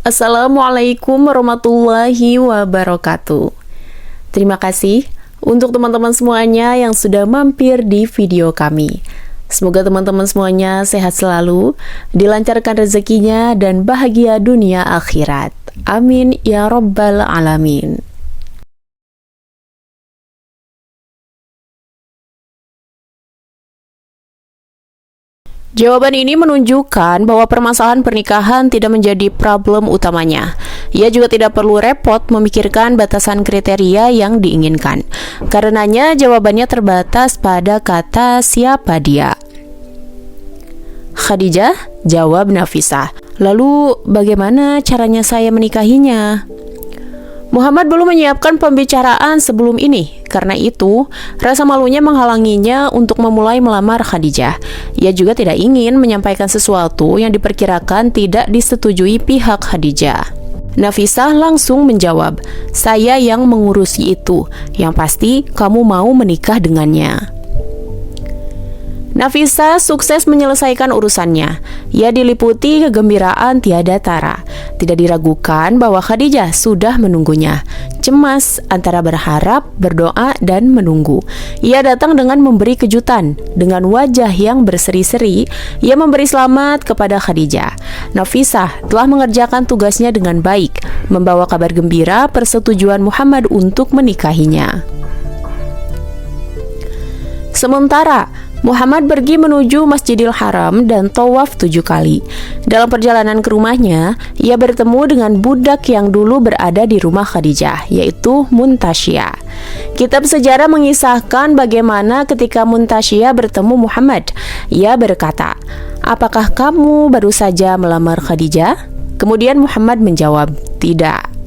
Assalamualaikum warahmatullahi wabarakatuh. Terima kasih untuk teman-teman semuanya yang sudah mampir di video kami. Semoga teman-teman semuanya sehat selalu, dilancarkan rezekinya, dan bahagia dunia akhirat. Amin ya rabbal alamin. Jawaban ini menunjukkan bahwa permasalahan pernikahan tidak menjadi problem utamanya. Ia juga tidak perlu repot memikirkan batasan kriteria yang diinginkan. Karenanya jawabannya terbatas pada kata siapa dia. Khadijah, jawab Nafisah. Lalu bagaimana caranya saya menikahinya? Muhammad belum menyiapkan pembicaraan sebelum ini. Karena itu, rasa malunya menghalanginya untuk memulai melamar Khadijah. Ia juga tidak ingin menyampaikan sesuatu yang diperkirakan tidak disetujui pihak Khadijah. Nafisah langsung menjawab, "Saya yang mengurusi itu. Yang pasti kamu mau menikah dengannya." Nafisah sukses menyelesaikan urusannya. Ia diliputi kegembiraan tiada tara. Tidak diragukan bahwa Khadijah sudah menunggunya. Cemas antara berharap, berdoa, dan menunggu. Ia datang dengan memberi kejutan. Dengan wajah yang berseri-seri, ia memberi selamat kepada Khadijah. Nafisah telah mengerjakan tugasnya dengan baik, membawa kabar gembira persetujuan Muhammad untuk menikahinya. Sementara Muhammad pergi menuju Masjidil Haram dan tawaf 7 kali. Dalam perjalanan ke rumahnya, ia bertemu dengan budak yang dulu berada di rumah Khadijah, yaitu Muntasyah. Kitab sejarah mengisahkan bagaimana ketika Muntasyah bertemu Muhammad. Ia berkata, "Apakah kamu baru saja melamar Khadijah?" Kemudian Muhammad menjawab, "Tidak."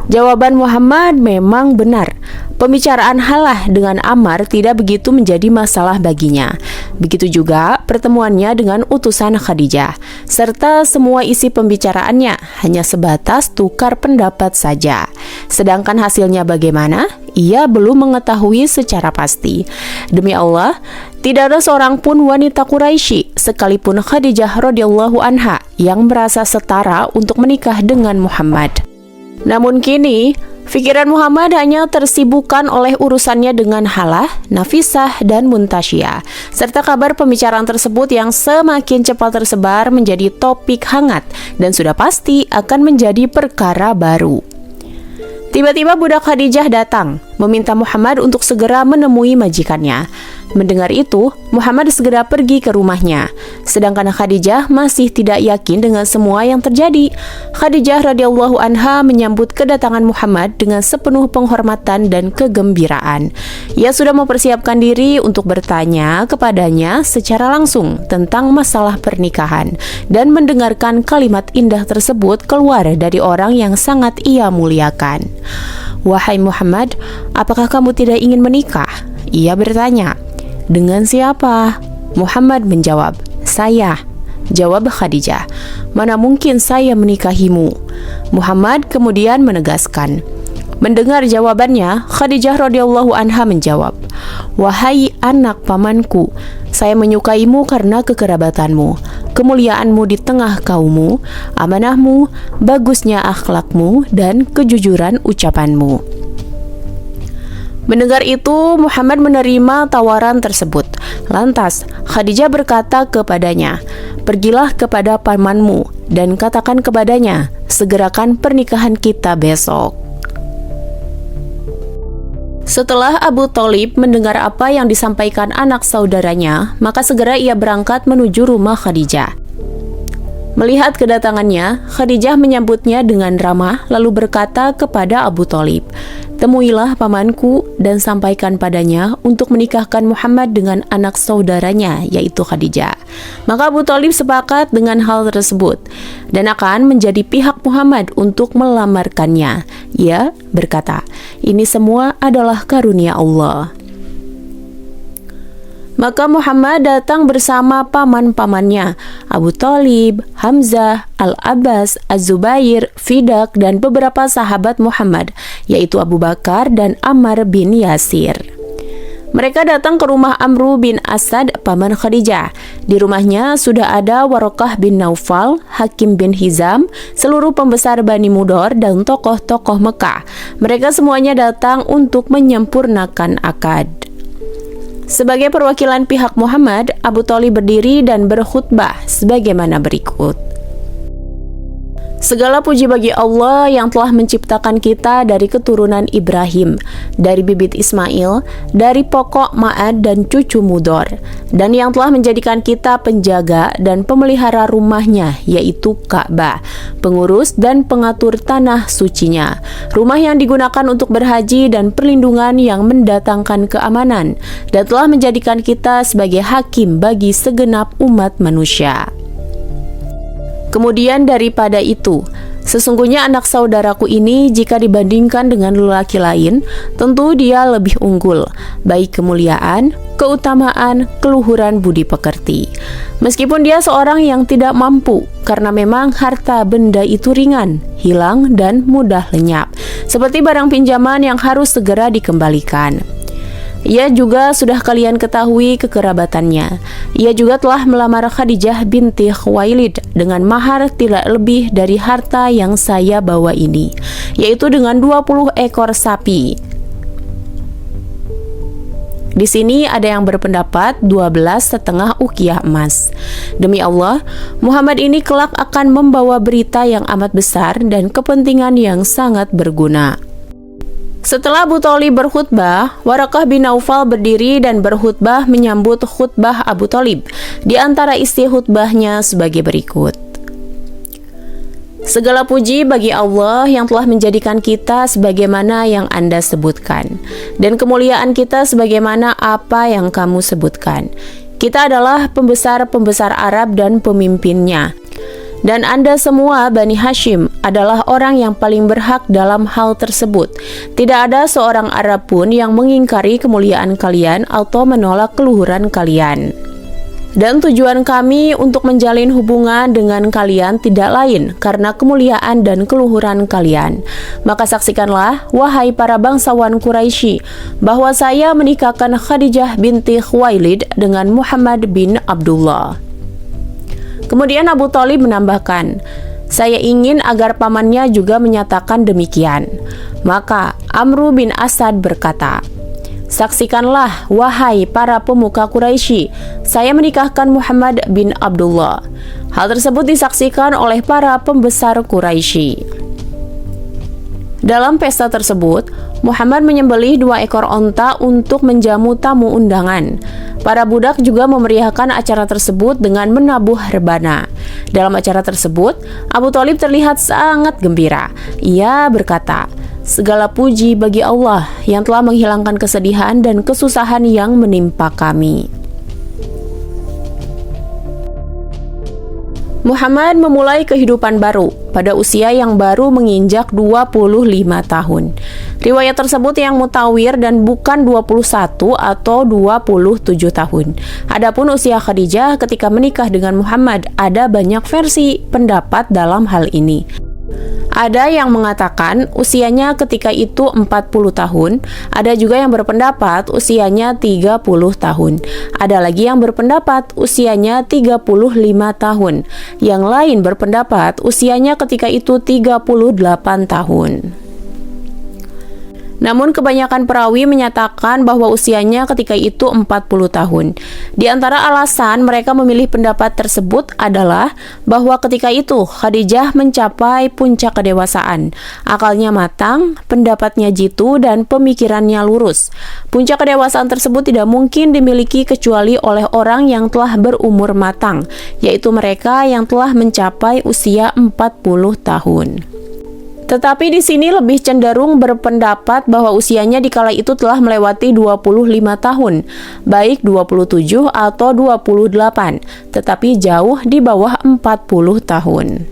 Jawaban Muhammad memang benar. Pembicaraan halah dengan Ammar tidak begitu menjadi masalah baginya. Begitu juga pertemuannya dengan utusan Khadijah, serta semua isi pembicaraannya hanya sebatas tukar pendapat saja. Sedangkan hasilnya bagaimana? Ia belum mengetahui secara pasti. Demi Allah, tidak ada seorang pun wanita Quraisy, sekalipun Khadijah radhiyallahu anha, yang merasa setara untuk menikah dengan Muhammad. Namun kini, pikiran Muhammad hanya tersibukkan oleh urusannya dengan Halah, Nafisah, dan Muntasyah, serta kabar pembicaraan tersebut yang semakin cepat tersebar menjadi topik hangat dan sudah pasti akan menjadi perkara baru. Tiba-tiba budak Khadijah datang, meminta Muhammad untuk segera menemui majikannya. Mendengar itu, Muhammad segera pergi ke rumahnya. Sedangkan Khadijah masih tidak yakin dengan semua yang terjadi. Khadijah radhiyallahu anha menyambut kedatangan Muhammad dengan sepenuh penghormatan dan kegembiraan. Ia sudah mempersiapkan diri untuk bertanya kepadanya secara langsung tentang masalah pernikahan dan mendengarkan kalimat indah tersebut keluar dari orang yang sangat ia muliakan. "Wahai Muhammad, apakah kamu tidak ingin menikah?" Ia bertanya. "Dengan siapa?" Muhammad menjawab, "Saya." Jawab Khadijah, "Mana mungkin saya menikahimu?" Muhammad kemudian menegaskan. Mendengar jawabannya, Khadijah radhiyallahu anha menjawab, "Wahai anak pamanku, saya menyukaimu karena kekerabatanmu, kemuliaanmu di tengah kaummu, amanahmu, bagusnya akhlakmu, dan kejujuran ucapanmu." Mendengar itu, Muhammad menerima tawaran tersebut. Lantas, Khadijah berkata kepadanya, "Pergilah kepada pamanmu dan katakan kepadanya, segerakan pernikahan kita besok." Setelah Abu Thalib mendengar apa yang disampaikan anak saudaranya, maka segera ia berangkat menuju rumah Khadijah. Melihat kedatangannya, Khadijah menyambutnya dengan ramah lalu berkata kepada Abu Thalib, "Temuilah pamanku dan sampaikan padanya untuk menikahkan Muhammad dengan anak saudaranya, yaitu Khadijah." Maka Abu Thalib sepakat dengan hal tersebut dan akan menjadi pihak Muhammad untuk melamarkannya. Ia berkata, "Ini semua adalah karunia Allah." Maka Muhammad datang bersama paman-pamannya, Abu Thalib, Hamzah, Al-Abbas, Az-Zubair, Fidak, dan beberapa sahabat Muhammad, yaitu Abu Bakar dan Ammar bin Yasir. Mereka datang ke rumah Amru bin Asad, paman Khadijah. Di rumahnya sudah ada Waraqah bin Naufal, Hakim bin Hizam, seluruh pembesar Bani Mudor, dan tokoh-tokoh Mekah. Mereka semuanya datang untuk menyempurnakan akad. Sebagai perwakilan pihak Muhammad, Abu Thalib berdiri dan berkhutbah sebagaimana berikut. Segala puji bagi Allah yang telah menciptakan kita dari keturunan Ibrahim, dari bibit Ismail, dari pokok Ma'ad dan cucu Mudor, dan yang telah menjadikan kita penjaga dan pemelihara rumahnya, yaitu Ka'bah, pengurus dan pengatur tanah sucinya, rumah yang digunakan untuk berhaji dan perlindungan yang mendatangkan keamanan, dan telah menjadikan kita sebagai hakim bagi segenap umat manusia. Kemudian daripada itu, sesungguhnya anak saudaraku ini jika dibandingkan dengan lelaki lain, tentu dia lebih unggul, baik kemuliaan, keutamaan, keluhuran budi pekerti. Meskipun dia seorang yang tidak mampu, karena memang harta benda itu ringan, hilang, dan mudah lenyap, seperti barang pinjaman yang harus segera dikembalikan. Ia juga sudah kalian ketahui kekerabatannya. Ia juga telah melamar Khadijah binti Khuwailid dengan mahar tidak lebih dari harta yang saya bawa ini, yaitu dengan 20 ekor sapi. Di sini ada yang berpendapat 12,5 uqiyah emas. Demi Allah, Muhammad ini kelak akan membawa berita yang amat besar dan kepentingan yang sangat berguna. Setelah Abu Thalib berkhutbah, Waraqah bin Naufal berdiri dan berkhutbah menyambut khutbah Abu Thalib. Di antara isi khutbahnya sebagai berikut. Segala puji bagi Allah yang telah menjadikan kita sebagaimana yang Anda sebutkan, dan kemuliaan kita sebagaimana apa yang kamu sebutkan. Kita adalah pembesar-pembesar Arab dan pemimpinnya. Dan Anda semua Bani Hashim adalah orang yang paling berhak dalam hal tersebut. Tidak ada seorang Arab pun yang mengingkari kemuliaan kalian atau menolak keluhuran kalian. Dan tujuan kami untuk menjalin hubungan dengan kalian tidak lain karena kemuliaan dan keluhuran kalian. Maka saksikanlah, wahai para bangsawan Quraisy, bahwa saya menikahkan Khadijah binti Khuwailid dengan Muhammad bin Abdullah. Kemudian Abu Thalib menambahkan, saya ingin agar pamannya juga menyatakan demikian. Maka Amru bin Asad berkata, saksikanlah, wahai para pemuka Quraisy, saya menikahkan Muhammad bin Abdullah. Hal tersebut disaksikan oleh para pembesar Quraisy. Dalam pesta tersebut, Muhammad menyembelih 2 ekor onta untuk menjamu tamu undangan. Para budak juga memeriahkan acara tersebut dengan menabuh rebana. Dalam acara tersebut, Abu Thalib terlihat sangat gembira. Ia berkata, segala puji bagi Allah yang telah menghilangkan kesedihan dan kesusahan yang menimpa kami. Muhammad memulai kehidupan baru pada usia yang baru menginjak 25 tahun. Riwayat tersebut yang mutawir dan bukan 21 atau 27 tahun. Adapun usia Khadijah ketika menikah dengan Muhammad, ada banyak versi pendapat dalam hal ini. Ada yang mengatakan usianya ketika itu 40 tahun, ada juga yang berpendapat usianya 30 tahun. Ada lagi yang berpendapat usianya 35 tahun. Yang lain berpendapat usianya ketika itu 38 tahun. Namun kebanyakan perawi menyatakan bahwa usianya ketika itu 40 tahun. Di antara alasan mereka memilih pendapat tersebut adalah bahwa ketika itu Khadijah mencapai puncak kedewasaan. Akalnya matang, pendapatnya jitu, dan pemikirannya lurus. Puncak kedewasaan tersebut tidak mungkin dimiliki kecuali oleh orang yang telah berumur matang, yaitu mereka yang telah mencapai usia 40 tahun. Tetapi di sini lebih cenderung berpendapat bahwa usianya dikala itu telah melewati 25 tahun, baik 27 atau 28, tetapi jauh di bawah 40 tahun.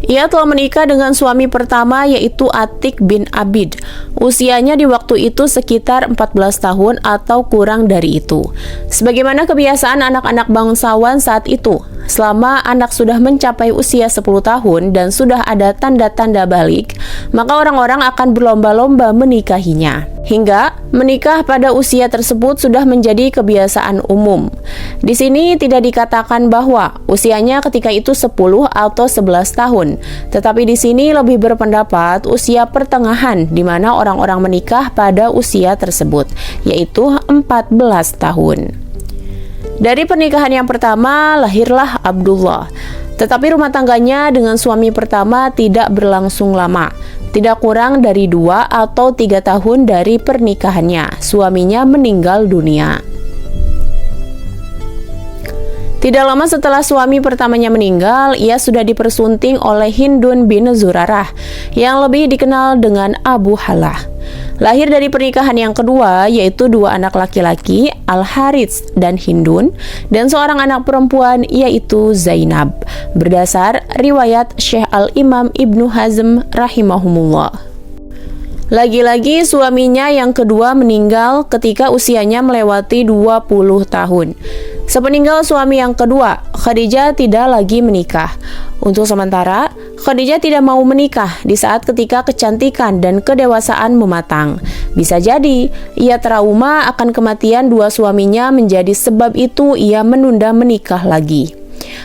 Ia telah menikah dengan suami pertama yaitu Atik bin Abid. Usianya di waktu itu sekitar 14 tahun atau kurang dari itu. Sebagaimana kebiasaan anak-anak bangsawan saat itu, selama anak sudah mencapai usia 10 tahun dan sudah ada tanda-tanda balik, maka orang-orang akan berlomba-lomba menikahinya. Hingga menikah pada usia tersebut sudah menjadi kebiasaan umum. Di sini tidak dikatakan bahwa usianya ketika itu 10 atau 11 tahun, tetapi di sini lebih berpendapat usia pertengahan di mana orang-orang menikah pada usia tersebut, yaitu 14 tahun. Dari pernikahan yang pertama lahirlah Abdullah. Tetapi rumah tangganya dengan suami pertama tidak berlangsung lama. Tidak kurang dari 2 atau 3 tahun dari pernikahannya, suaminya meninggal dunia. Tidak lama setelah suami pertamanya meninggal, ia sudah dipersunting oleh Hindun bin Zurarah, yang lebih dikenal dengan Abu Halah. Lahir dari pernikahan yang kedua, yaitu 2 anak laki-laki, Al-Harits dan Hindun, dan seorang anak perempuan, yaitu Zainab, berdasar riwayat Syekh Al-Imam Ibnu Hazm rahimahumullah. Lagi-lagi suaminya yang kedua meninggal ketika usianya melewati 20 tahun. Sepeninggal suami yang kedua, Khadijah tidak lagi menikah. Untuk sementara, Khadijah tidak mau menikah di saat ketika kecantikan dan kedewasaan mematang. Bisa jadi, ia trauma akan kematian 2 suaminya, menjadi sebab itu ia menunda menikah lagi.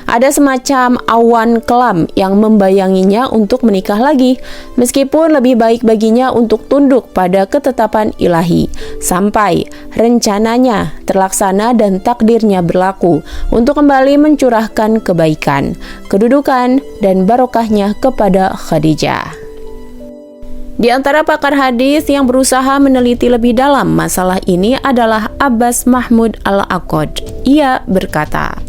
Ada semacam awan kelam yang membayanginya untuk menikah lagi, meskipun lebih baik baginya untuk tunduk pada ketetapan ilahi, sampai rencananya terlaksana dan takdirnya berlaku untuk kembali mencurahkan kebaikan, kedudukan, dan barokahnya kepada Khadijah. Di antara pakar hadis yang berusaha meneliti lebih dalam masalah ini adalah Abbas Mahmud Al-Aqad. Ia berkata,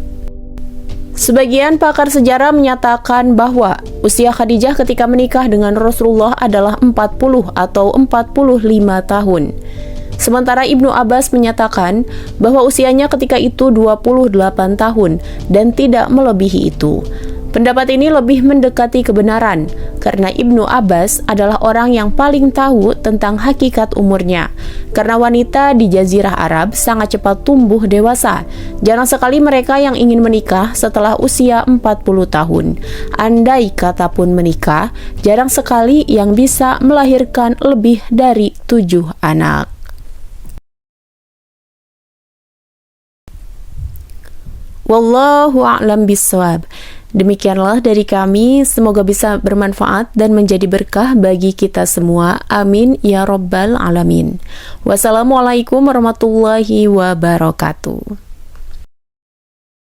sebagian pakar sejarah menyatakan bahwa usia Khadijah ketika menikah dengan Rasulullah adalah 40 atau 45 tahun. Sementara Ibnu Abbas menyatakan bahwa usianya ketika itu 28 tahun dan tidak melebihi itu. Pendapat ini lebih mendekati kebenaran karena Ibnu Abbas adalah orang yang paling tahu tentang hakikat umurnya. Karena wanita di Jazirah Arab sangat cepat tumbuh dewasa. Jarang sekali mereka yang ingin menikah setelah usia 40 tahun. Andai kata pun menikah, jarang sekali yang bisa melahirkan lebih dari 7 anak. Wallahu a'lam bishawab. Demikianlah dari kami, semoga bisa bermanfaat dan menjadi berkah bagi kita semua. Amin ya rabbal alamin. Wassalamualaikum warahmatullahi wabarakatuh.